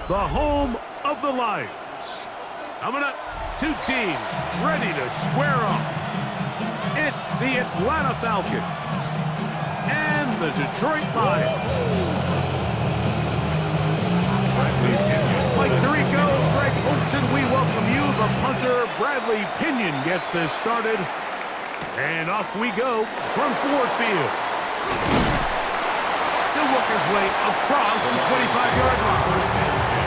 the home of the Lions. Coming up, two teams ready to square off. It's the Atlanta Falcons and the Detroit Lions. Mike Tirico, Greg Olson, we welcome you. The punter, Bradley Pinion, gets this started. And off we go from Ford Field. He'll work his way across the 25-yard line. First and 10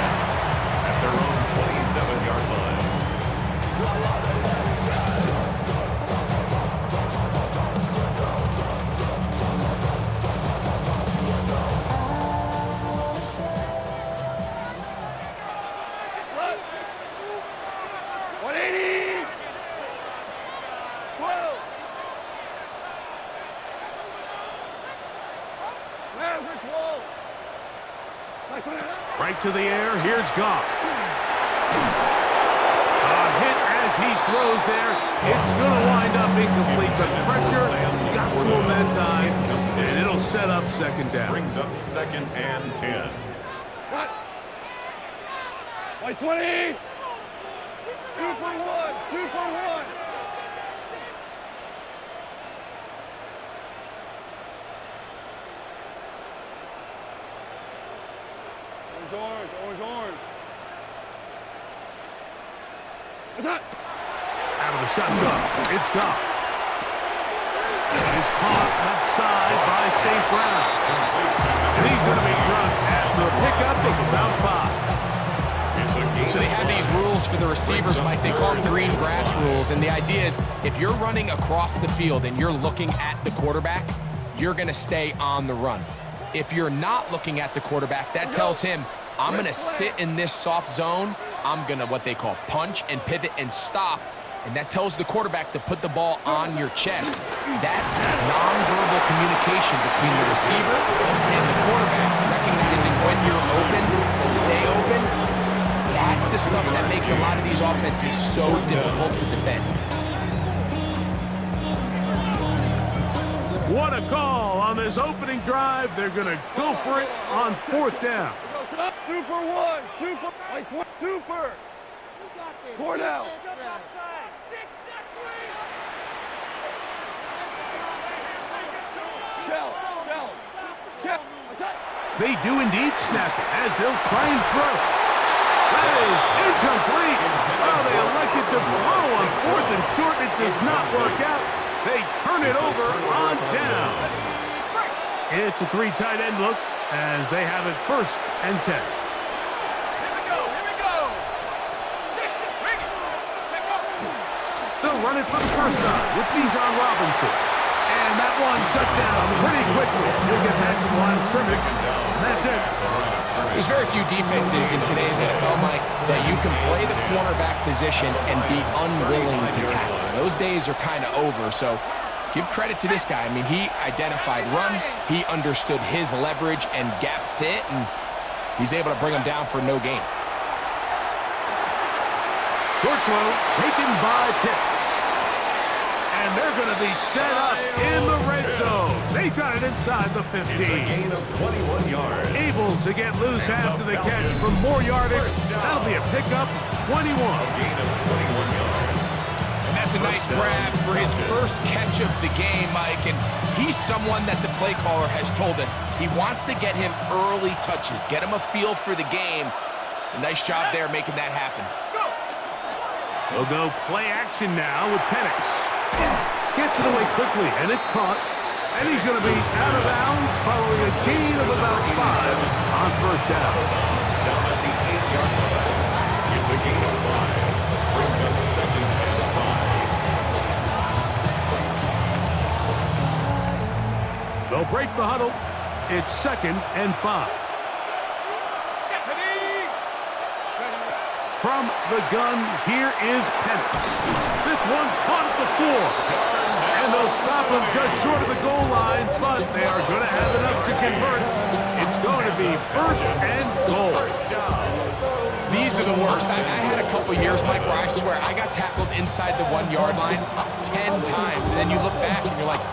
at their own 27-yard line. Right to the air, here's Goff. A hit as he throws there. It's going to wind up incomplete. The pressure got to him that time, and it'll set up second down. Brings up second and 10. What? Like 20! 2 for 1! 2 for 1! Orange, orange. What's that? Out of the shotgun, it's Goff. It is caught left side by St. Brown. And he's going to be dropped after a pickup of about 5. So they have these rules for the receivers, Mike. They call them green grass rules. And the idea is if you're running across the field and you're looking at the quarterback, you're going to stay on the run. If you're not looking at the quarterback, that tells him, I'm going to sit in this soft zone. I'm going to what they call punch and pivot and stop. And that tells the quarterback to put the ball on your chest. That nonverbal communication between the receiver and the quarterback, recognizing when you're open, stay open, that's the stuff that makes a lot of these offenses so difficult to defend. What a call on this opening drive. They're going to go for it on fourth down. Super 1! Super! Like what? Super! Cordell! Shell! They do indeed snap it as they'll try and throw. That is incomplete. Oh, they elected to throw on fourth and short. It does not work out. They turn it over on down. It's a 3 tight end look as they have it first and 10. Here we go! 60! Bring it! Take off! They'll run it for the first time with Bijan Robinson. And that one shut down pretty quickly. He'll get back to the line of scrimmage. And that's it. There's very few defenses in today's NFL, Mike, that you can play the cornerback position and be unwilling to tackle. Those days are kind of over, so give credit to this guy. I mean, he identified run, he understood his leverage and gap fit, and he's able to bring him down for no gain. Short throw taken by Pitts. And they're going to be set up in the red zone. They got it inside the 15. It's a gain of 21 yards. Able to get loose after the catch for more yardage. That'll be a pickup of 21. A gain of 21 yards. And that's a nice grab for his first catch of the game, Mike. And he's someone that the play caller has told us he wants to get him early touches, get him a feel for the game. A nice job there making that happen. They'll go play action now with Penix. Gets it away quickly, and it's caught. And he's going to be out of bounds following a gain of about 5 on first down. Down at the 8-yard line. It's a gain of 5. Brings up second and 5. They'll break the huddle. It's second and 5. From the gun, here is Penix. This one caught at the 4. And they'll stop him just short of the goal line, but they are going to have enough to convert. It's going to be first and goal. These are the worst. I had a couple years, Mike, where I swear I got tackled inside the 1-yard line 10 times. And then you look back and you're like,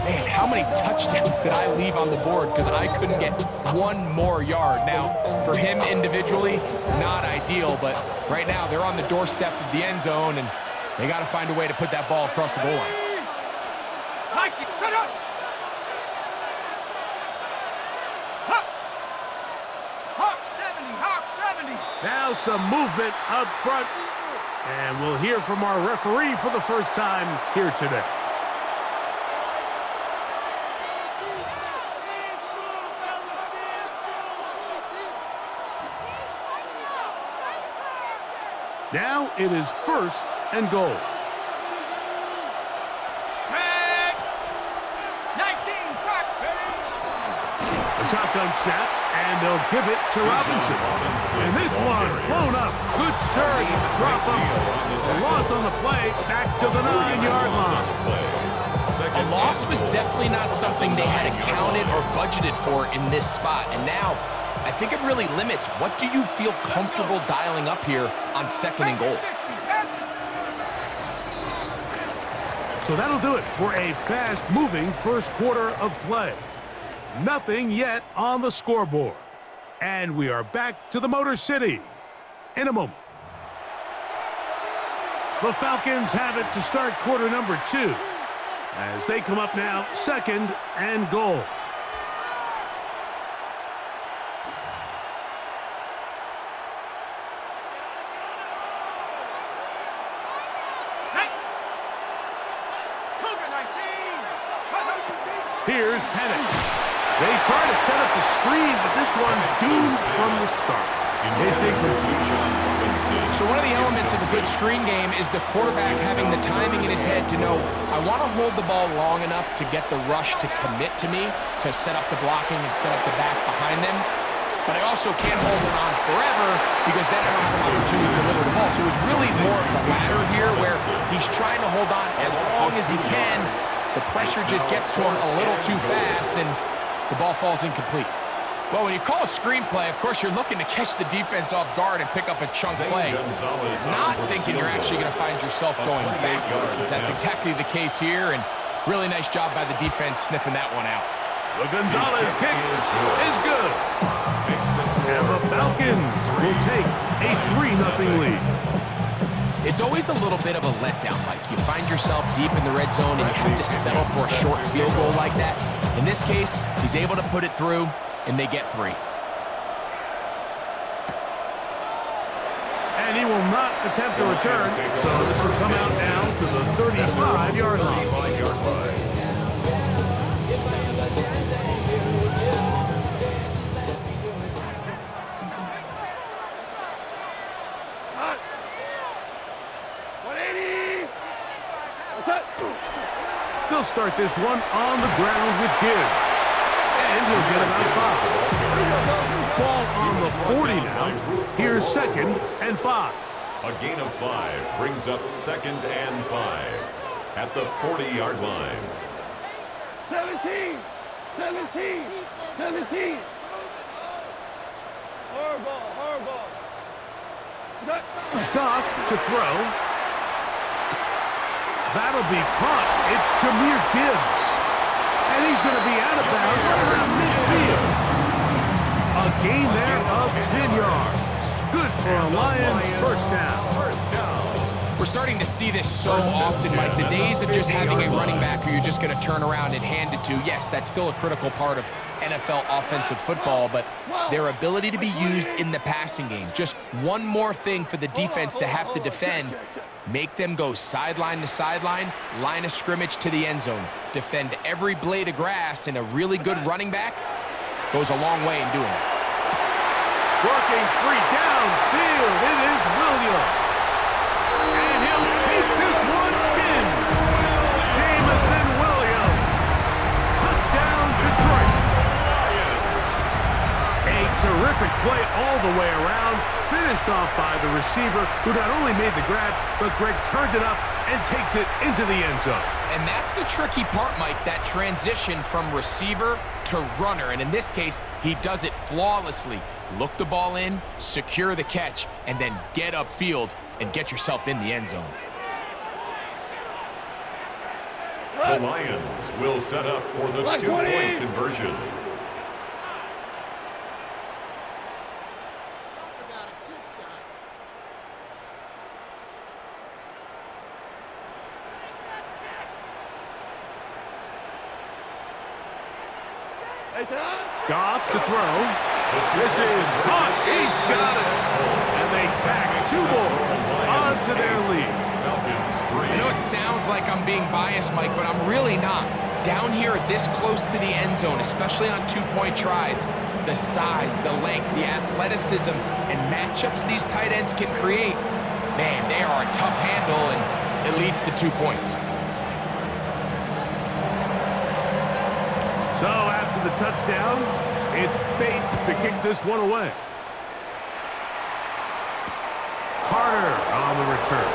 Man, how many touchdowns did I leave on the board because I couldn't get one more yard? Now, for him individually, not ideal, but right now they're on the doorstep of the end zone, and they got to find a way to put that ball across the goal line. Now some movement up front, and we'll hear from our referee for the first time here today. Now it is 1st and goal. Set. 19, track. A shotgun snap, and they'll give it to Robinson. And this one blown up. Good surge, drop him. A loss on the play, back to the 9-yard line. A loss was definitely not something they had accounted or budgeted for in this spot. And now, I think it really limits what do you feel comfortable dialing up here on 2nd and goal. So that'll do it for a fast-moving first quarter of play. Nothing yet on the scoreboard. And we are back to the Motor City in a moment. The Falcons have it to start quarter number 2 as they come up now 2nd and goal. Here's Penix. They try to set up the screen, but this one doomed from the start. It's incomplete. So one of the elements of a good screen game is the quarterback having the timing in his head to know, I want to hold the ball long enough to get the rush to commit to me, to set up the blocking and set up the back behind them. But I also can't hold it on forever because then I don't have an opportunity to deliver the ball. So it was really more of the latter here where he's trying to hold on as long as he can. The pressure just gets to him a little too fast, and the ball falls incomplete. Well, when you call a screenplay, of course, you're looking to catch the defense off guard and pick up a chunk play. Not thinking you're actually going to find yourself going backwards, but that's exactly the case here, and really nice job by the defense sniffing that one out. The Gonzalez kick is good. And the Falcons will take a 3-0 lead. It's always a little bit of a letdown, Mike. You find yourself deep in the red zone and you have to settle for a short field goal like that. In this case, he's able to put it through, and they get 3. And he will not attempt to return, so this will come out now to the 35-yard line. They'll start this one on the ground with Gibbs. And he'll get about 5. Ball on the 40 now. Here's 2nd and 5. A gain of 5 brings up 2nd and 5 at the 40-yard line. 17. 17. 17. Hard ball. Goff to throw. That'll be caught. It's Jahmyr Gibbs. And he's going to be out of bounds right around midfield. A gain there of 10 yards. Good for a Lions first down. We're starting to see this so often, Mike. The days of just having a running back who you're just going to turn around and hand it to, yes, that's still a critical part of NFL offensive football, but their ability to be used in the passing game. Just one more thing for the defense to have to defend. Make them go sideline to sideline, line of scrimmage to the end zone. Defend every blade of grass, and a really good running back goes a long way in doing it. Working free downfield, it is Williams. And he'll take this one in. Jamison Williams. Touchdown, Detroit. A terrific play all the way around. Finished off by the receiver, who not only made the grab, but Greg turned it up and takes it into the end zone. And that's the tricky part, Mike, that transition from receiver to runner. And in this case, he does it flawlessly. Look the ball in, secure the catch, and then get upfield and get yourself in the end zone. The Lions will set up for the 2-point conversion. Goff to throw. This is caught. He's got it. And they tack 2 more onto their lead. I know it sounds like I'm being biased, Mike, but I'm really not. Down here this close to the end zone, especially on 2-point tries, the size, the length, the athleticism, and matchups these tight ends can create, man, they are a tough handle, and it leads to 2 points. So after the touchdown, it's Bates to kick this one away. Carter on the return.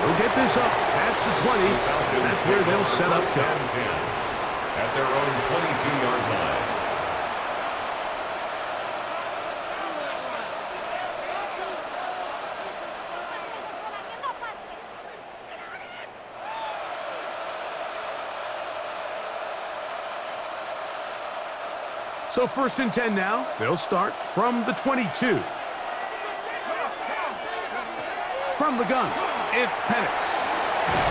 They'll get this up past the 20. That's where they'll set up shop. At their own 22-yard line. So 1st and 10 now. They'll start from the 22. From the gun, it's Penix.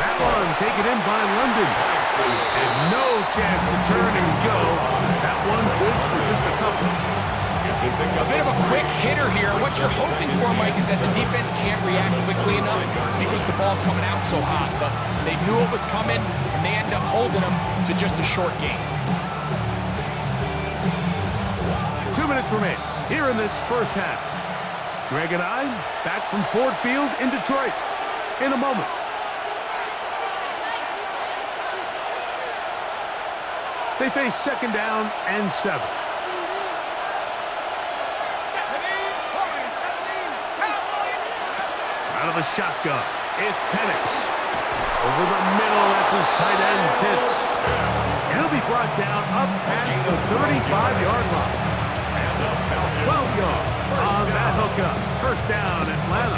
That one taken in by London. And no chance to turn and go. That one good for just a couple. A bit of a quick hitter here. What you're hoping for, Mike, is that the defense can't react quickly enough because the ball's coming out so hot. But they knew it was coming, and they end up holding them to just a short game. 2 minutes remain here in this first half. Greg and I back from Ford Field in Detroit in a moment. They face 2nd down and 7. Out of the shotgun, it's Penix. Over the middle, that's his tight end, Pitts. He'll be brought down up past the 35-yard line. 12 yards on that hookup. 1st down, Atlanta.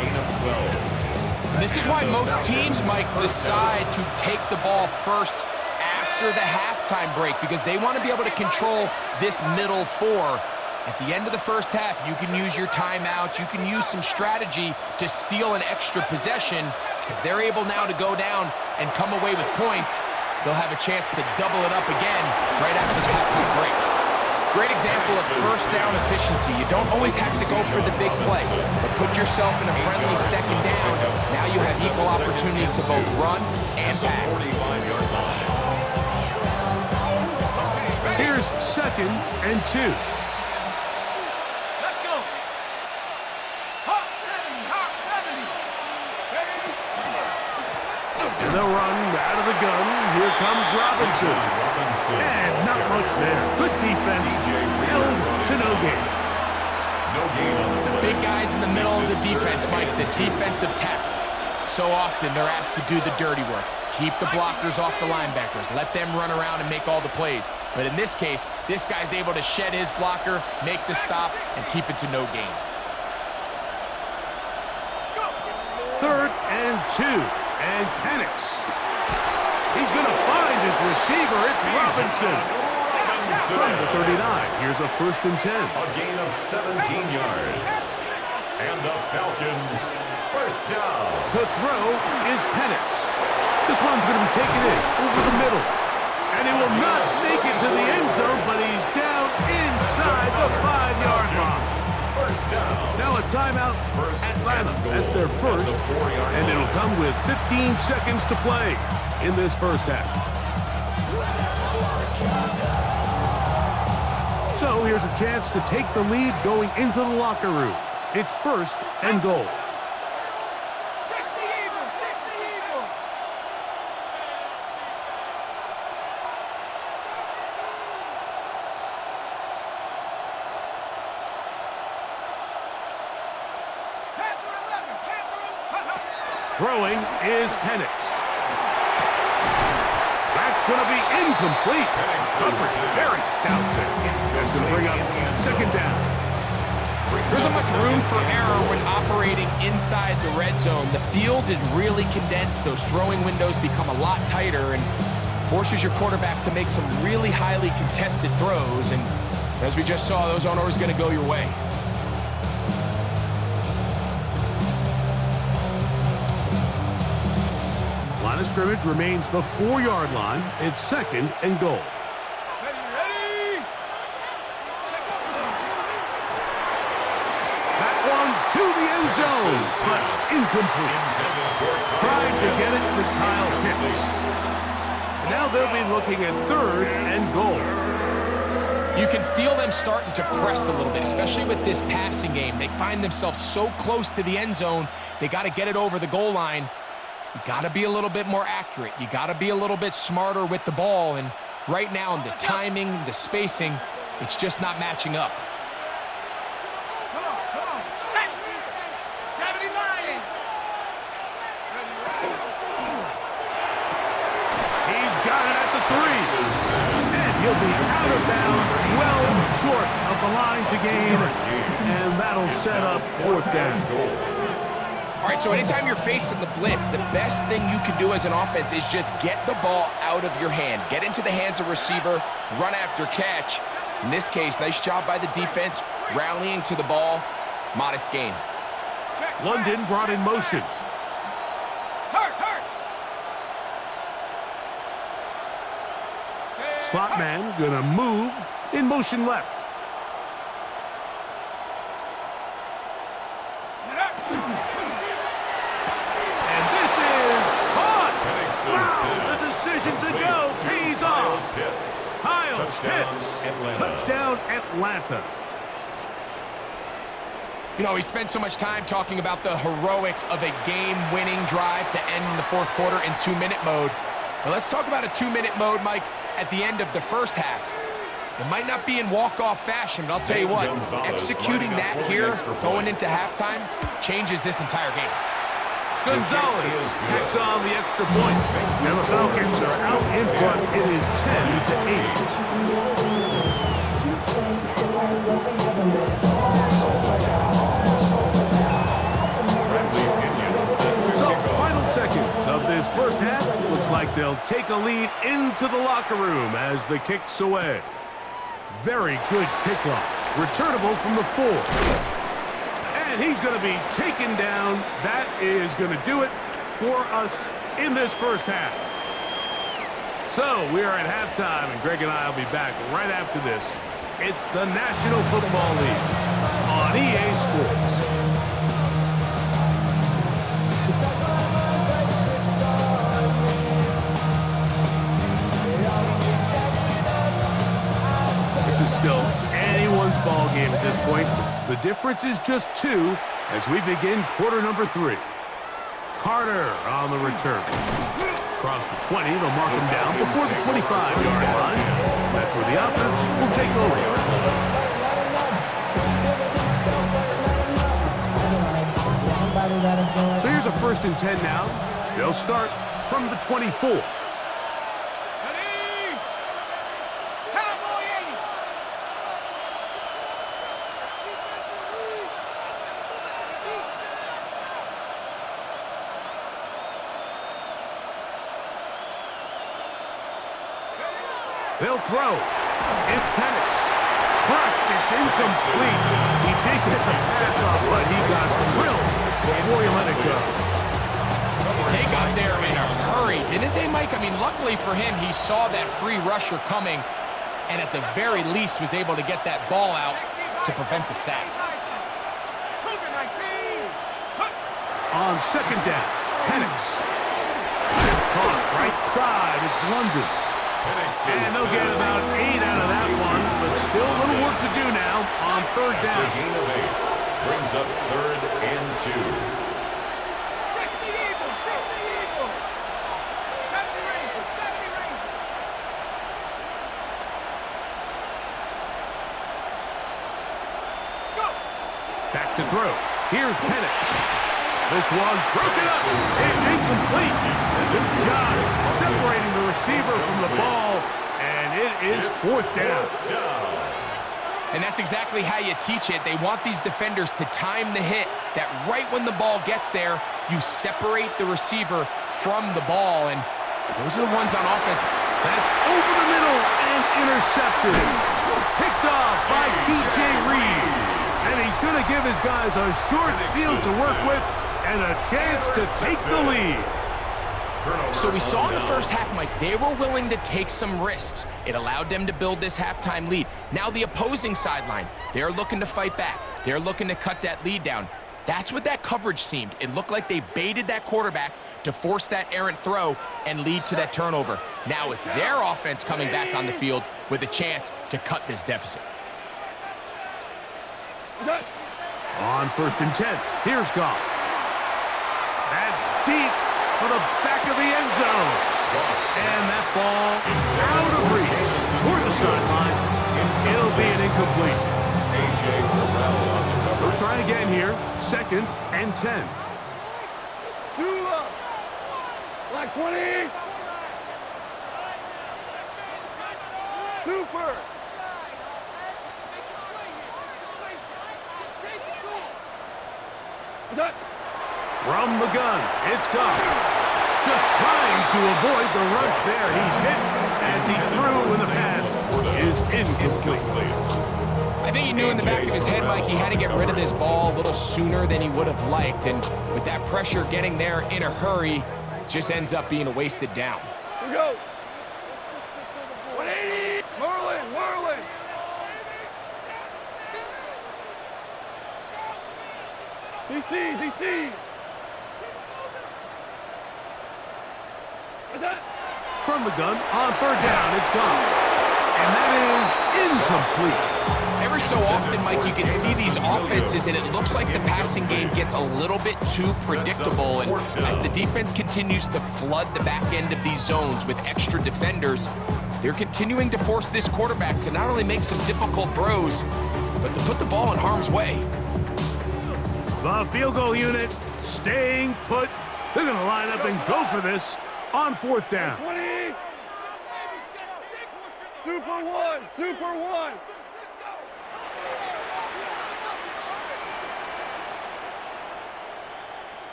This is why most teams, Mike, decide to take the ball first after the halftime break because they want to be able to control this middle 4. At the end of the first half, you can use your timeouts. You can use some strategy to steal an extra possession. If they're able now to go down and come away with points, they'll have a chance to double it up again right after the halftime break. Great example of 1st down efficiency. You don't always have to go for the big play, but put yourself in a friendly 2nd down. Now you have equal opportunity to both run and pass. Here's 2nd and 2. Let's go. Hawk 70, Hawk 70. And they'll run out of the gun. Here comes Robinson. And not much there. Good defense. Held to no gain. The big guys in the middle of the defense, Mike, the defensive tackles. So often they're asked to do the dirty work. Keep the blockers off the linebackers. Let them run around and make all the plays. But in this case, this guy's able to shed his blocker, make the stop, and keep it to no gain. 3rd and 2. And Penix. He's going to find his receiver. It's Robinson. From the 39, here's a 1st and 10. A gain of 17 yards. And the Falcons, 1st down. To throw is Penix. This one's going to be taken in over the middle. And he will not make it to the end zone, but he's down inside the 5-yard line. 1st down. Now a timeout, Atlanta. That's their first, and it'll come with 15 seconds to play in this first half. So here's a chance to take the lead going into the locker room. It's 1st and goal. 60 Eagles, 60 Eagles. Throwing is Penix. That's going to be incomplete. Covered very stout there. That's going to bring up 2nd down. There's a much room for error when operating inside the red zone. The field is really condensed. Those throwing windows become a lot tighter and forces your quarterback to make some really highly contested throws. And as we just saw, those aren't always going to go your way. Line of scrimmage remains the 4-yard line. It's 2nd and goal. That one to the end zone, but incomplete. Trying to get it to Kyle Pitts. Now they'll be looking at 3rd and goal. You can feel them starting to press a little bit, especially with this passing game. They find themselves so close to the end zone, they got to get it over the goal line. You got to be a little bit more accurate. You got to be a little bit smarter with the ball. And right now, the timing, the spacing, it's just not matching up. Come on. Set. 79. He's got it at the 3. And he'll be out of bounds, well short of the line to gain. And that'll set up 4th down. All right, so anytime you're facing the blitz, the best thing you can do as an offense is just get the ball out of your hand. Get into the hands of receiver, run after catch. In this case, nice job by the defense, rallying to the ball. Modest gain. London brought in motion. Hurt. Slot man gonna move in motion left. The decision to go pays off. Kyle Pitts, touchdown Atlanta. You know, we spent so much time talking about the heroics of a game-winning drive to end the 4th quarter in 2-minute mode. Now let's talk about a 2-minute mode, Mike, at the end of the first half. It might not be in walk-off fashion, but I'll tell you what, executing that here, going into halftime, changes this entire game. Gonzalez tacks on the extra point. And the Falcons are out in front. It is 10-8. So, final seconds of this first half. Looks like they'll take a lead into the locker room as the kick's away. Very good kickoff. Returnable from the 4. And he's going to be taken down. That is going to do it for us in this first half. So we are at halftime, and Greg and I will be back right after this. It's the National Football League on EA Sports. This is still anyone's ball game at this point. The difference is just 2 as we begin quarter number 3. Carter on the return. Across the 20, they'll mark him down before the 25-yard line. That's where the offense will take over. So here's a 1st and 10 now. They'll start from the 24. They'll throw. It's Penix. Crushed. It's incomplete. He did get the pass off, but he got drilled before he let it go. They got there in a hurry, didn't they, Mike? I mean, luckily for him, he saw that free rusher coming and at the very least was able to get that ball out to prevent the sack. On 2nd down, Penix. It's caught right side. It's London. And they'll get about 8 out of that one, but still a little work to do now on 3rd down. A gain of 8 brings up 3rd and 2. 60 Eagles, 60 Eagles. 70 Rangers, 70 Rangers. Go. Back to throw. Here's Penix. This one broken up. It's incomplete. Good job separating the receiver from the ball, and it is 4th down. And that's exactly how you teach it. They want these defenders to time the hit, that right when the ball gets there, you separate the receiver from the ball, and those are the ones on offense. That's over the middle and intercepted. Picked off by DJ Reed. And he's going to give his guys a short field to work with and a chance to take the lead. So we saw in the first half, Mike, they were willing to take some risks. It allowed them to build this halftime lead. Now the opposing sideline, they're looking to fight back. They're looking to cut that lead down. That's what that coverage seemed. It looked like they baited that quarterback to force that errant throw and lead to that turnover. Now it's their offense coming back on the field with a chance to cut this deficit. On 1st and 10, here's Goff. That's deep for the back of the end zone. And that ball out of reach toward the sideline. It'll be an incompletion. A.J. Terrell on the cover. We'll try again here. 2nd and 10. Like 20. Super. From the gun, it's Goff. Just trying to avoid the rush there. He's hit as he threw when the pass is incomplete. I think he knew in the back of his head, Mike, he had to get rid of this ball a little sooner than he would have liked. And with that pressure getting there in a hurry, it just ends up being a wasted down. Here we go. 180. Merlin. DC. What's that? From the gun, on 3rd down, it's Goff. And that is incomplete. Every so often, Mike, you can see these offenses, and it looks like the passing game gets a little bit too predictable. And as the defense continues to flood the back end of these zones with extra defenders, they're continuing to force this quarterback to not only make some difficult throws, but to put the ball in harm's way. The field goal unit staying put. They're going to line up and go for this on 4th down. 20. Super one.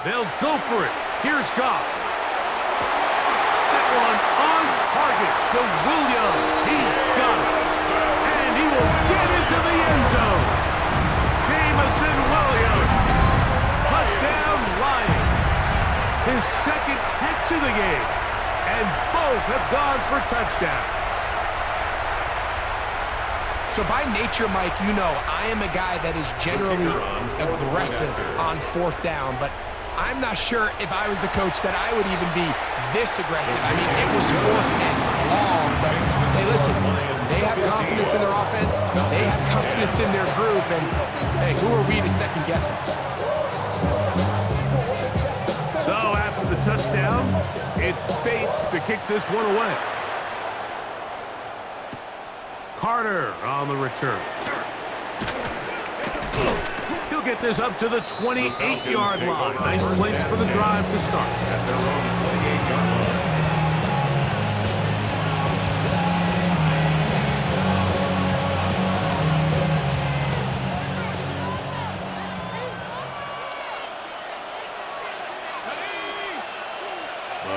They'll go for it. Here's Goff. That one on target to Williams. He's got it. And he will get into the end zone. Jamison Williams. Touchdown Lions. His 2nd catch of the game. And both have gone for touchdowns. So by nature, Mike, you know, I am a guy that is generally aggressive on 4th down, but I'm not sure if I was the coach that I would even be this aggressive. I mean, it was 4th and long, but hey, listen, they have confidence in their offense, they have confidence in their group, and hey, who are we to second guess them? So after the touchdown, it's Bates to kick this one away. Carter on the return. He'll get this up to the 28-yard line. Nice place for the drive to start. At their own 28-yard line.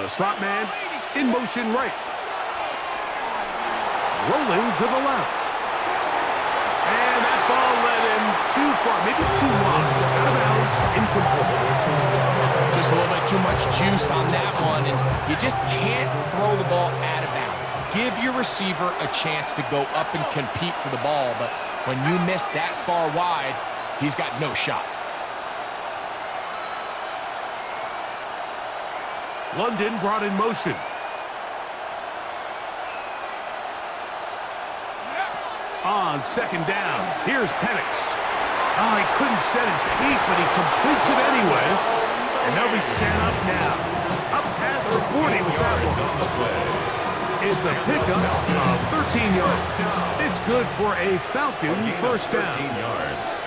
The slot man in motion right. Rolling to the left. And that ball led him too far, maybe too long. Out of bounds, incomplete. Just a little bit too much juice on that one, and you just can't throw the ball out of bounds. Give your receiver a chance to go up and compete for the ball, but when you miss that far wide, he's got no shot. London brought in motion. On 2nd down, here's Penix. Oh, he couldn't set his feet, but he completes it anyway. And they'll be set up now. Up past the 40 with that one. It's a pickup of 13 yards. It's good for a Falcon 1st down. 13 yards.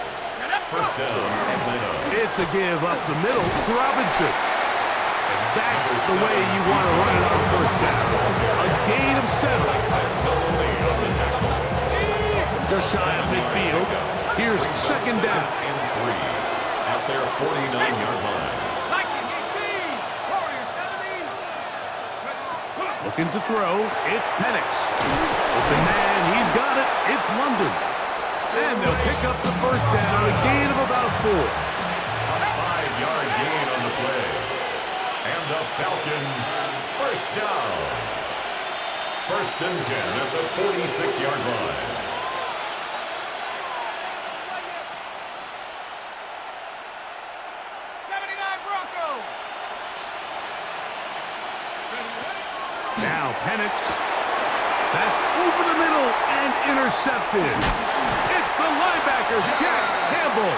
1st down, Atlanta. It's a give up the middle to Robinson. And That's the way you want to run it on first down. A gain of 7. Just shy of midfield. Here's second down. And 3 at their 49-yard line. Looking to throw. It's Penix. Open man. He's got it. It's London. And they'll pick up the first down. A gain of about 4. A 5-yard gain on the play. And the Falcons, first down. First and 10 at the 46-yard line. Now Penix. That's over the middle and intercepted. It's the linebacker, Jack Campbell.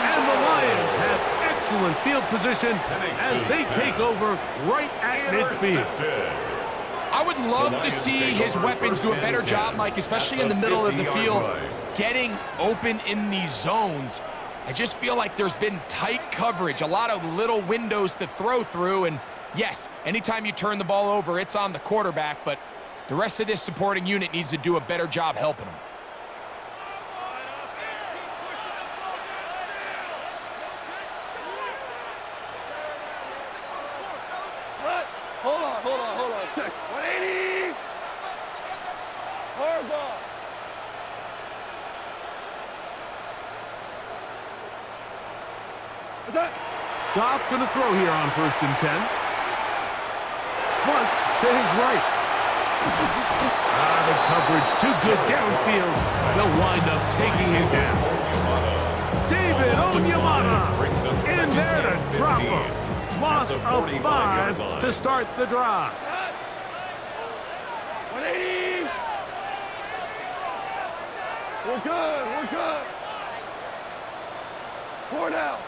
And the Lions have excellent field position as they take over right at midfield. I would love to see his weapons do a better job, Mike, especially in the middle of the field, getting open in these zones. I just feel like there's been tight coverage, a lot of little windows to throw through, and yes, anytime you turn the ball over, it's on the quarterback, but the rest of this supporting unit needs to do a better job helping him. Hold on. 180. Hard ball. Goff going to throw here on first and 10. Flush to his right. The coverage too good downfield. They'll wind up taking him down. David Onyemata in there to drop him. Loss of 5 to start the drive. 180. We're good. 4 down.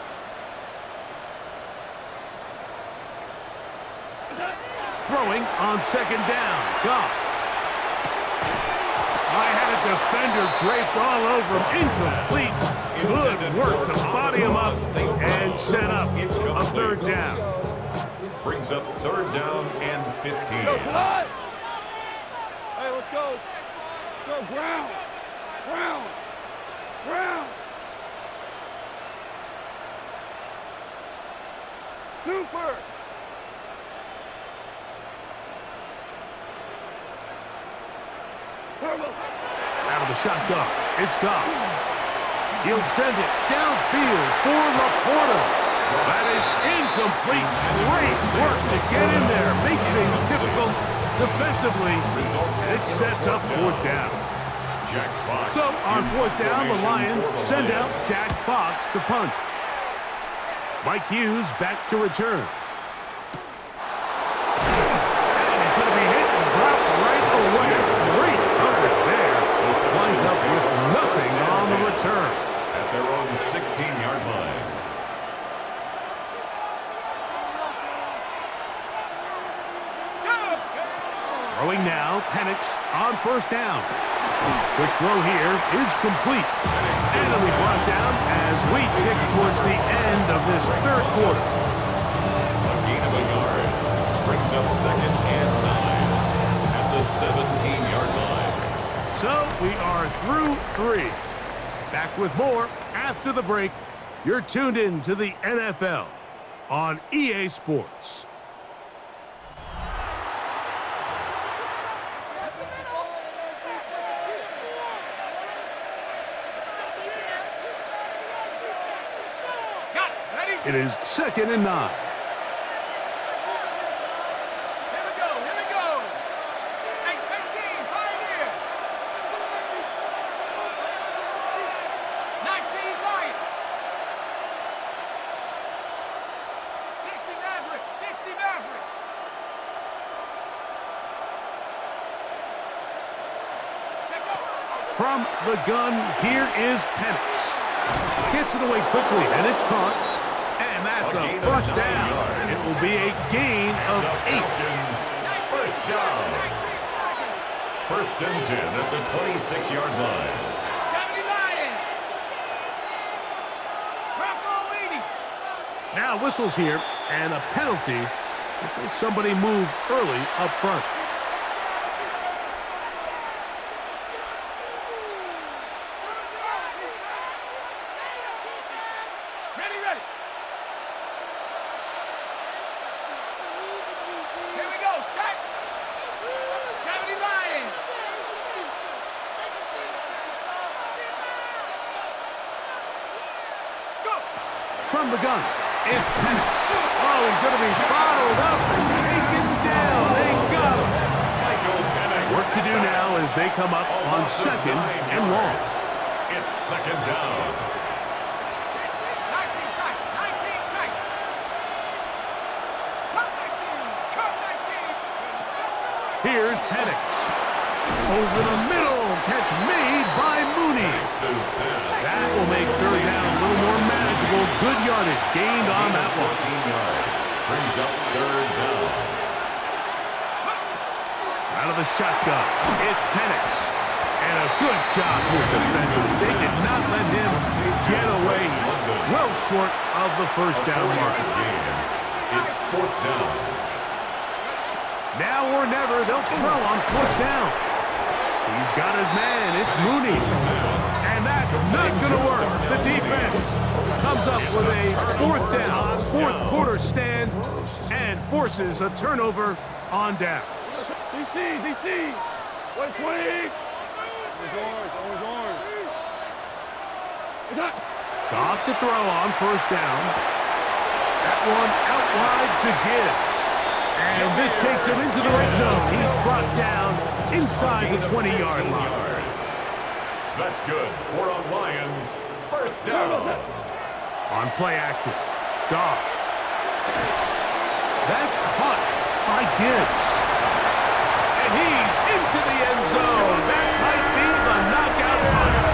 Throwing on second down. Goff. I had a defender draped all over him. Incomplete. Good work to body him up and set up a third down. Brings up third down and 15. Go, July. Hey, let's go. Go, Brown. Super. Out of the shotgun. It's Goff. He'll send it downfield for Laporta. That is incomplete. Great work to get in there. Make things difficult defensively. And it sets up fourth down. Jack Fox. So on fourth down, the Lions send out Jack Fox to punt. Mike Hughes back to return. And he's going to be hit and dropped right away. That's great coverage there. Winds up with nothing on the return. At their own 16-yard line. Throwing now, Penix on first down. Quick throw here is complete. And it'll be brought down as we tick towards the end of this third quarter. A gain of a yard. Brings up second and 9 at the 17-yard line. So we are through 3. Back with more after the break. You're tuned in to the NFL on EA Sports. It is second and 9. Here we go. Hey, team, Pioneer. 19 Lion. 60 Maverick. From the gun, here is Penix. Gets it away quickly, and it's caught. And that's a first down. It will be a gain of 8. First down. First and 10 at the 26-yard line. 70 Lion. Bronco 80. Now whistles here, and a penalty I think somebody moved early up front. From the gun, it's Penix. Oh, he's going to be bottled up and taken down. They got him. Work to do now as they come up on second and long. It's second down. 19 tight, 19 tight. Cut 19. Here's Penix. Over the middle. Catch made by Mooney. That will make third down a little more manageable. Good yardage gained on that one. 14 yards. Brings up third down. Out of the shotgun, it's Penix. And a good job with defenses. They did not let him get away. He's well short of the first down mark. It's fourth down. Now or never, they'll throw on fourth down. He's got his man. It's Mooney. And that's not going to work. The defense comes up with a fourth down, fourth quarter stand, and forces a turnover on downs. DC. 120. Always orange. Goff to throw on first down. That one out wide to Gibbs. And this takes him into the red zone. He's brought down inside the 20-yard line. That's good for a Lions first down. On play action, Goff. That's caught by Gibbs. And he's into the end zone. That might be the knockout punch.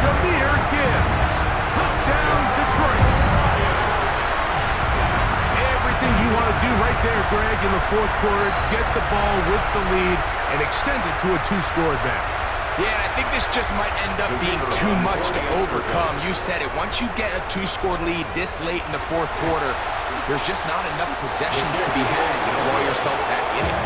Jahmyr Gibbs. Touchdown, Detroit. Everything you want to do right there, Greg, in the fourth quarter, get the ball with the lead and extend it to a two-score advantage. Yeah, and I think this just might end up being too much to overcome. You said it. Once you get a two-score lead this late in the fourth quarter, there's just not enough possessions to be had to claw yourself back in it.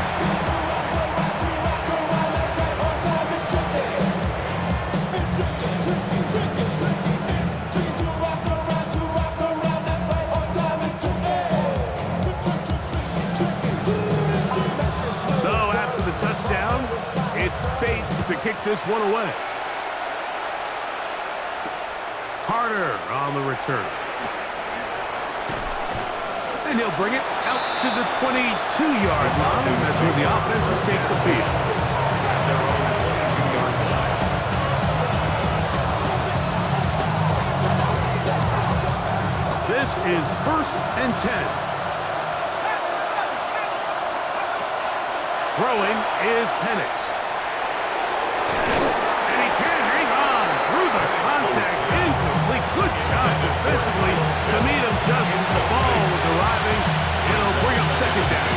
To kick this one away. Carter on the return. And he'll bring it out to the 22-yard line. That's where the offense will take the field. This is 1st and 10. Throwing is Penix. Good job defensively to meet him just as the ball was arriving. It'll bring up second down.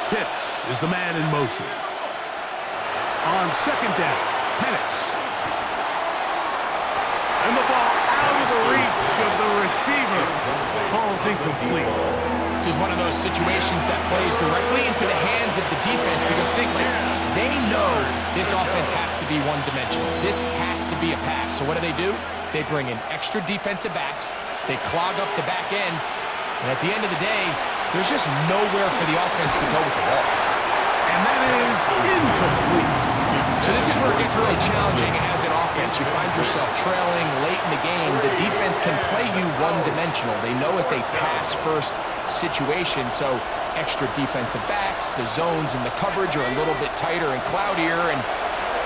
Pitts is the man in motion. On second down, Penix. And the ball out of the reach of the receiver. Falls incomplete. This is one of those situations that plays directly into the hands of the defense because think like they know this offense has to be one-dimensional. This has to be a pass. So what do? They bring in extra defensive backs. They clog up the back end. And at the end of the day, there's just nowhere for the offense to go with the ball. And that is incomplete. So this is where it gets really challenging as an offense. You find yourself trailing late in the game. The defense can play you one-dimensional. They know it's a pass-first situation, so extra defensive backs, the zones and the coverage are a little bit tighter and cloudier, and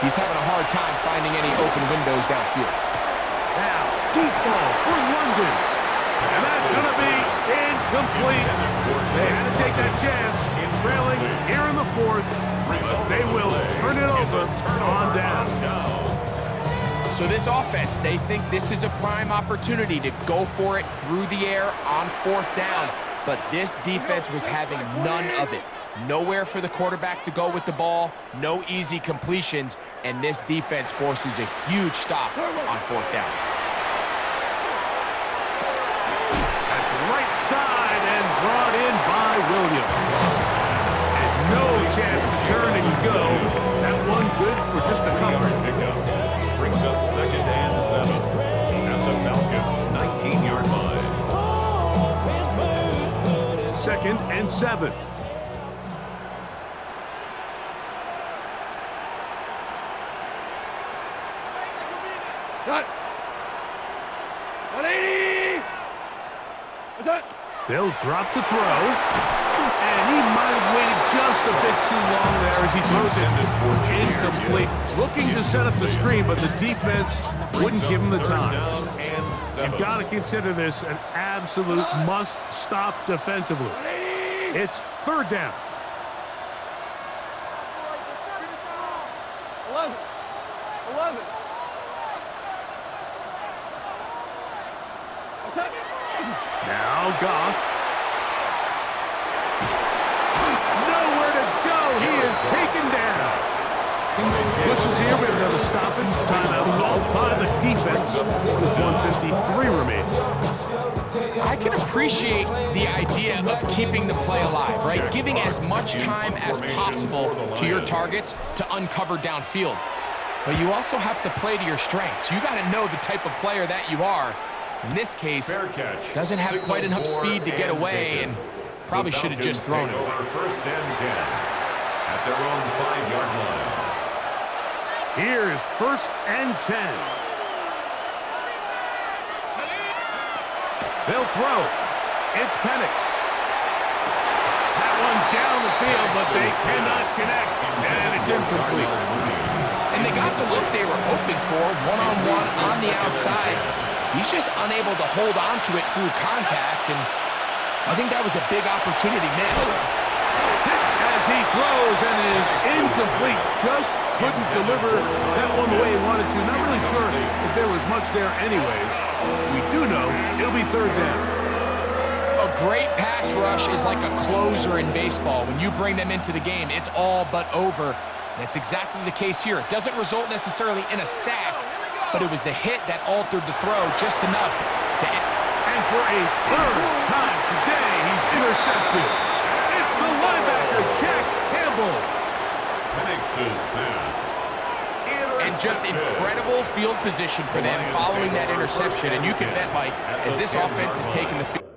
he's having a hard time finding any open windows downfield. Now, deep ball for London. And that's going to be incomplete. They had to take that chance, trailing here in the fourth, but they will turn it over on down. So this offense, they think this is a prime opportunity to go for it through the air on fourth down. But this defense was having none of it. Nowhere for the quarterback to go with the ball, no easy completions, and this defense forces a huge stop on fourth down. Williams. And no chance to turn and go. That one good for just a couple. Pickup brings up 2nd and 7 at the Falcons' 19-yard line. 2nd and 7. Cut. 180. That's it. They'll drop to throw. And he might have waited just a bit too long there as he throws it incomplete. Looking to set up the screen, but the defense wouldn't give him the time. You've got to consider this an absolute must-stop defensively. It's 3rd down. 11. 11. That's it. Now Goff. Nowhere to go. He is taken down. Pushes here. We have another stoppage. Timeout called by the defense with 1:53 remaining. I can appreciate the idea of keeping the play alive, right? Giving as much time as possible to your targets to uncover downfield. But you also have to play to your strengths. You got to know the type of player that you are. In this case, doesn't have quite enough speed to get away and probably should have just thrown it. 1st and 10 at their own 5-yard line. Here's 1st and 10. They'll throw. It's Penix. That one down the field, but they cannot connect, and it's incomplete. And they got the look they were hoping for, one-on-one on the outside. He's just unable to hold on to it through contact, and I think that was a big opportunity missed. As he throws, and it is incomplete. Just couldn't deliver that one the way he wanted to. Not really sure if there was much there anyways. We do know it'll be 3rd down. A great pass rush is like a closer in baseball. When you bring them into the game, it's all but over. That's exactly the case here. It doesn't result necessarily in a sack, but it was the hit that altered the throw just enough to end. And for a 3rd time today, he's intercepted. It's the linebacker, Jack Campbell. Penix's pass. And just incredible field position for them following that interception. And you can bet, Mike, as this offense is taking the field.